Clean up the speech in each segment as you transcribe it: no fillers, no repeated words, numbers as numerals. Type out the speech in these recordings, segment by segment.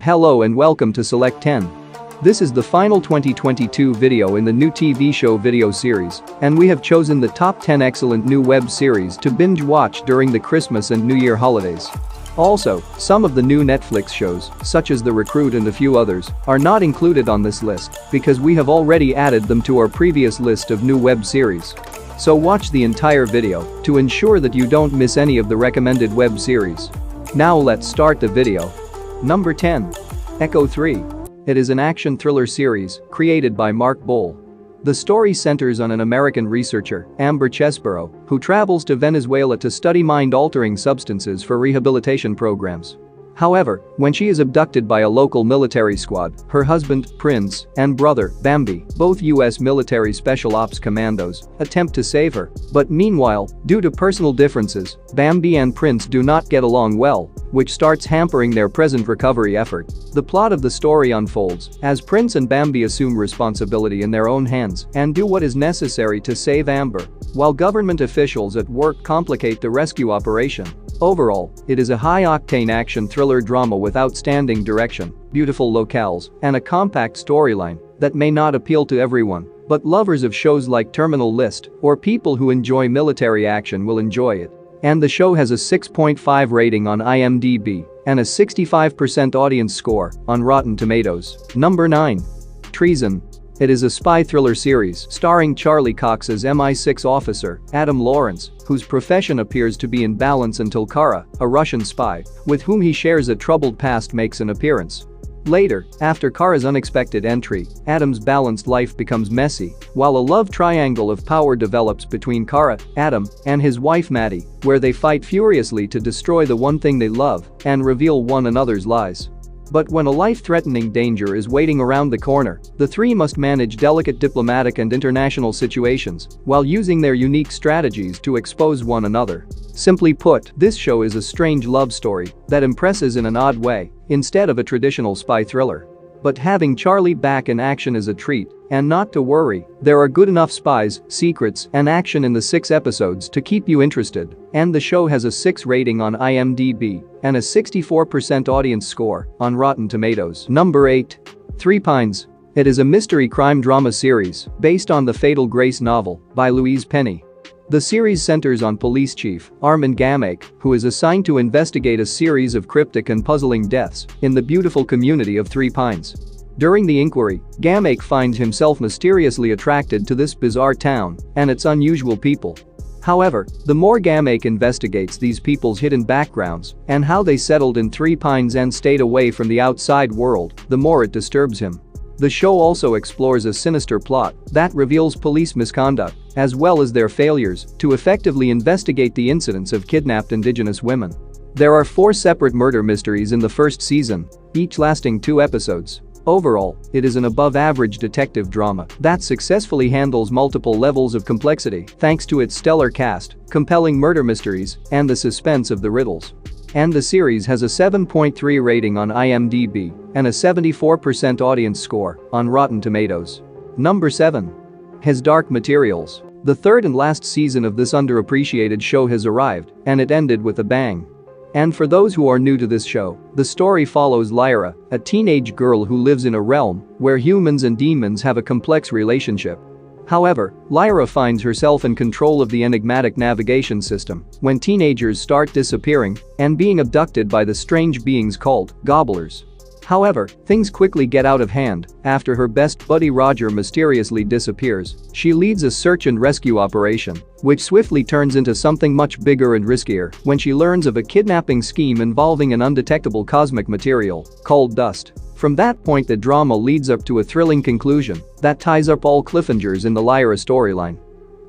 Hello and welcome to Select 10. This is the final 2022 video in the new TV show video series, and we have chosen the top 10 excellent new web series to binge watch during the Christmas and New Year holidays. Also, some of the new Netflix shows, such as The Recruit and a few others, are not included on this list because we have already added them to our previous list of new web series. So watch the entire video to ensure that you don't miss any of the recommended web series. Now let's start the video. Number 10. Echo 3. It is an action thriller series created by Mark Boal. The story centers on an American researcher, Amber Chesborough, who travels to Venezuela to study mind-altering substances for rehabilitation programs. However, when she is abducted by a local military squad, her husband, Prince, and brother, Bambi, both U.S. military special ops commandos, attempt to save her. But meanwhile, due to personal differences, Bambi and Prince do not get along well, which starts hampering their present recovery effort. The plot of the story unfolds as Prince and Bambi assume responsibility in their own hands and do what is necessary to save Amber, while government officials at work complicate the rescue operation. Overall, it is a high-octane action thriller drama with outstanding direction, beautiful locales, and a compact storyline that may not appeal to everyone, but lovers of shows like Terminal List or people who enjoy military action will enjoy it. And the show has a 6.5 rating on IMDb and a 65% audience score on Rotten Tomatoes. Number 9. Treason. It is a spy thriller series starring Charlie Cox as MI6 officer Adam Lawrence, whose profession appears to be in balance until Kara, a Russian spy with whom he shares a troubled past, makes an appearance. Later, after Kara's unexpected entry, Adam's balanced life becomes messy, while a love triangle of power develops between Kara, Adam, and his wife Maddie, where they fight furiously to destroy the one thing they love and reveal one another's lies. But when a life-threatening danger is waiting around the corner, the three must manage delicate diplomatic and international situations while using their unique strategies to expose one another. Simply put, this show is a strange love story that impresses in an odd way instead of a traditional spy thriller. But having Charlie back in action is a treat, and not to worry, there are good enough spies, secrets, and action in the 6 episodes to keep you interested, and the show has a 6 rating on IMDb and a 64% audience score on Rotten Tomatoes. Number 8. Three Pines. It is a mystery crime drama series based on the Fatal Grace novel by Louise Penny. The series centers on police chief Armin Gamake, who is assigned to investigate a series of cryptic and puzzling deaths in the beautiful community of Three Pines. During the inquiry, Gamake finds himself mysteriously attracted to this bizarre town and its unusual people. However, the more Gamake investigates these people's hidden backgrounds and how they settled in Three Pines and stayed away from the outside world, the more it disturbs him. The show also explores a sinister plot that reveals police misconduct, as well as their failures to effectively investigate the incidents of kidnapped Indigenous women. There are 4 separate murder mysteries in the first season, each lasting 2 episodes. Overall, it is an above-average detective drama that successfully handles multiple levels of complexity thanks to its stellar cast, compelling murder mysteries, and the suspense of the riddles. And the series has a 7.3 rating on IMDb and a 74% audience score on Rotten Tomatoes. Number 7. His Dark Materials. The third and last season of this underappreciated show has arrived, and it ended with a bang. And for those who are new to this show, the story follows Lyra, a teenage girl who lives in a realm where humans and demons have a complex relationship. However, Lyra finds herself in control of the enigmatic navigation system when teenagers start disappearing and being abducted by the strange beings called gobblers. However, things quickly get out of hand after her best buddy Roger mysteriously disappears. She leads a search and rescue operation, which swiftly turns into something much bigger and riskier when she learns of a kidnapping scheme involving an undetectable cosmic material called dust. From that point, the drama leads up to a thrilling conclusion that ties up all cliffhangers in the Lyra storyline.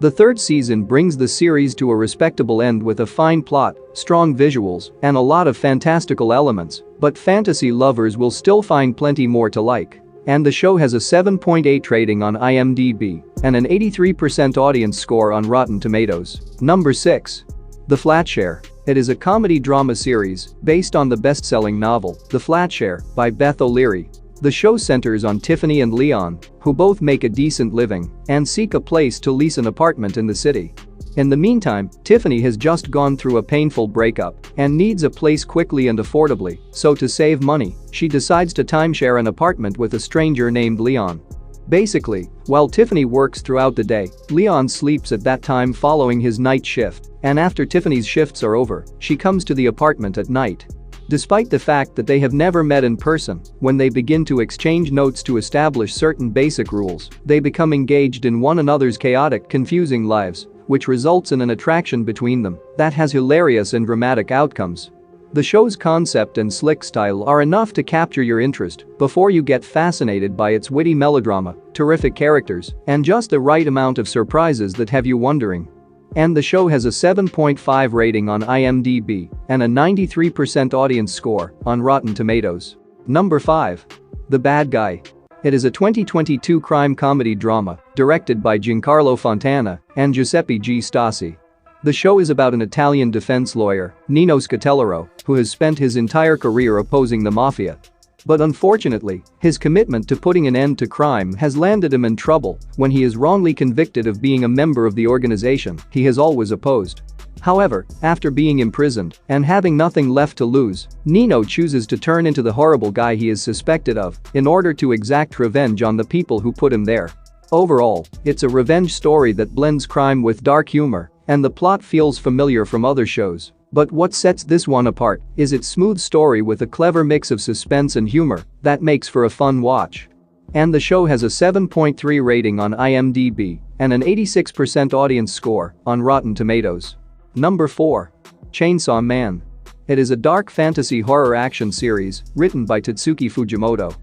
The third season brings the series to a respectable end with a fine plot, strong visuals, and a lot of fantastical elements, but fantasy lovers will still find plenty more to like. And the show has a 7.8 rating on IMDb and an 83% audience score on Rotten Tomatoes. Number 6. The Flatshare. It is a comedy drama series based on the best-selling novel, The Flatshare, by Beth O'Leary. The show centers on Tiffany and Leon, who both make a decent living and seek a place to lease an apartment in the city. In the meantime, Tiffany has just gone through a painful breakup and needs a place quickly and affordably, so to save money, she decides to timeshare an apartment with a stranger named Leon. Basically, while Tiffany works throughout the day, Leon sleeps at that time following his night shift, and after Tiffany's shifts are over, she comes to the apartment at night. Despite the fact that they have never met in person, when they begin to exchange notes to establish certain basic rules, they become engaged in one another's chaotic, confusing lives, which results in an attraction between them that has hilarious and dramatic outcomes. The show's concept and slick style are enough to capture your interest before you get fascinated by its witty melodrama, terrific characters, and just the right amount of surprises that have you wondering. And the show has a 7.5 rating on IMDb and a 93% audience score on Rotten Tomatoes. Number 5. The Bad Guy. It is a 2022 crime comedy drama directed by Giancarlo Fontana and Giuseppe G. Stassi. The show is about an Italian defense lawyer, Nino Scatellaro, who has spent his entire career opposing the mafia. But unfortunately, his commitment to putting an end to crime has landed him in trouble when he is wrongly convicted of being a member of the organization he has always opposed. However, after being imprisoned and having nothing left to lose, Nino chooses to turn into the horrible guy he is suspected of in order to exact revenge on the people who put him there. Overall, it's a revenge story that blends crime with dark humor, and the plot feels familiar from other shows. But what sets this one apart is its smooth story with a clever mix of suspense and humor that makes for a fun watch. And the show has a 7.3 rating on IMDb and an 86% audience score on Rotten Tomatoes. Number 4. Chainsaw Man. It is a dark fantasy horror action series written by Tatsuki Fujimoto.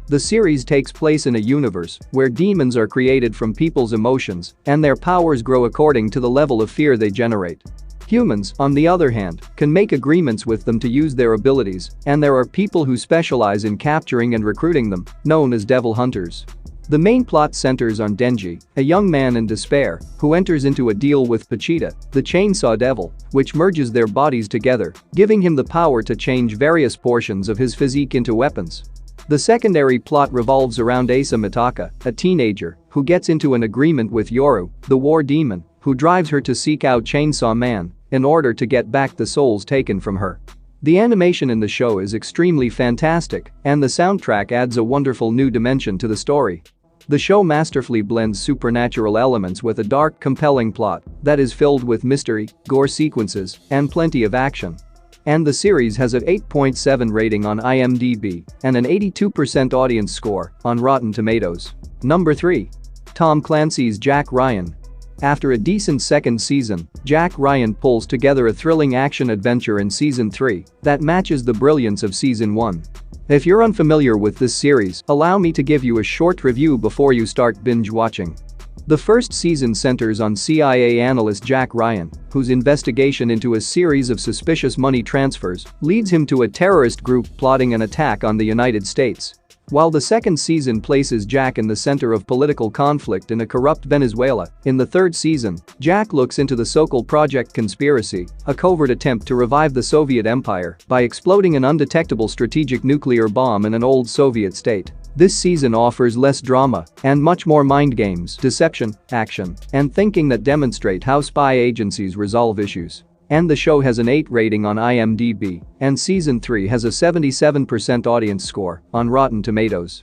The series takes place in a universe where demons are created from people's emotions and their powers grow according to the level of fear they generate. Humans, on the other hand, can make agreements with them to use their abilities, and there are people who specialize in capturing and recruiting them, known as devil hunters. The main plot centers on Denji, a young man in despair, who enters into a deal with Pachita, the chainsaw devil, which merges their bodies together, giving him the power to change various portions of his physique into weapons. The secondary plot revolves around Asa Mitaka, a teenager, who gets into an agreement with Yoru, the war demon, who drives her to seek out Chainsaw Man in order to get back the souls taken from her. The animation in the show is extremely fantastic, and the soundtrack adds a wonderful new dimension to the story. The show masterfully blends supernatural elements with a dark, compelling plot that is filled with mystery, gore sequences, and plenty of action. And the series has an 8.7 rating on IMDb and an 82% audience score on Rotten Tomatoes. Number 3. Tom Clancy's Jack Ryan. After a decent second season, Jack Ryan pulls together a thrilling action-adventure in Season 3 that matches the brilliance of Season 1. If you're unfamiliar with this series, allow me to give you a short review before you start binge-watching. The first season centers on CIA analyst Jack Ryan, whose investigation into a series of suspicious money transfers leads him to a terrorist group plotting an attack on the United States. While the second season places Jack in the center of political conflict in a corrupt Venezuela, in the third season, Jack looks into the Sokol Project conspiracy, a covert attempt to revive the Soviet Empire by exploding an undetectable strategic nuclear bomb in an old Soviet state. This season offers less drama and much more mind games, deception, action, and thinking that demonstrate how spy agencies resolve issues. And the show has an 8 rating on IMDb, and Season 3 has a 77% audience score on Rotten Tomatoes.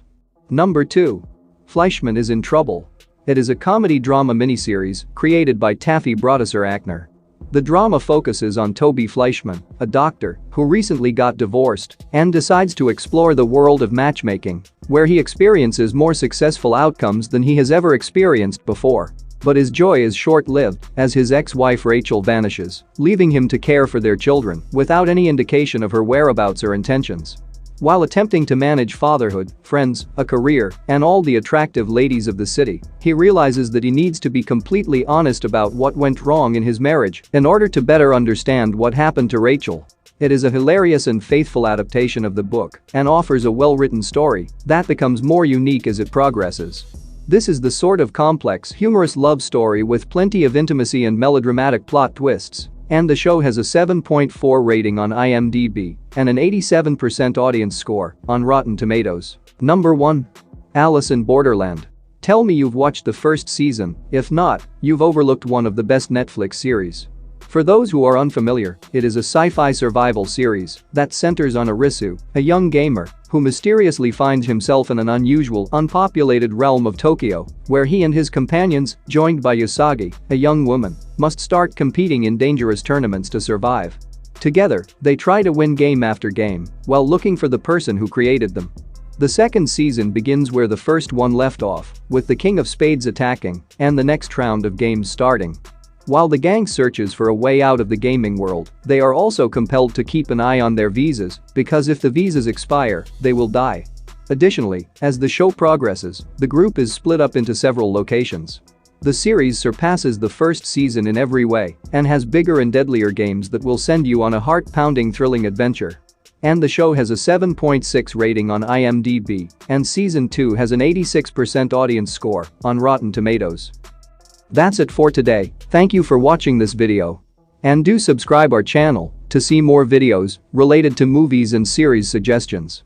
Number 2. Fleischman is in Trouble. It is a comedy-drama miniseries created by Taffy Brodesser-Akner. The drama focuses on Toby Fleischman, a doctor who recently got divorced and decides to explore the world of matchmaking, where he experiences more successful outcomes than he has ever experienced before. But his joy is short-lived as his ex-wife Rachel vanishes, leaving him to care for their children without any indication of her whereabouts or intentions. While attempting to manage fatherhood, friends, a career, and all the attractive ladies of the city, he realizes that he needs to be completely honest about what went wrong in his marriage in order to better understand what happened to Rachel. It is a hilarious and faithful adaptation of the book and offers a well-written story that becomes more unique as it progresses. This is the sort of complex, humorous love story with plenty of intimacy and melodramatic plot twists And the show has a 7.4 rating on IMDb and an 87% audience score on Rotten Tomatoes. Number 1. Alice in Borderland. Tell me you've watched the first season. If not, you've overlooked one of the best Netflix series. For those who are unfamiliar, it is a sci-fi survival series that centers on Arisu, a young gamer who mysteriously finds himself in an unusual, unpopulated realm of Tokyo, where he and his companions, joined by Usagi, a young woman, must start competing in dangerous tournaments to survive. Together, they try to win game after game while looking for the person who created them. The second season begins where the first one left off, with the King of Spades attacking and the next round of games starting. While the gang searches for a way out of the gaming world, they are also compelled to keep an eye on their visas because if the visas expire, they will die. Additionally, as the show progresses, the group is split up into several locations. The series surpasses the first season in every way and has bigger and deadlier games that will send you on a heart-pounding thrilling adventure. And the show has a 7.6 rating on IMDb, and season 2 has an 86% audience score on Rotten Tomatoes. That's it for today. Thank you for watching this video. And do subscribe our channel to see more videos related to movies and series suggestions.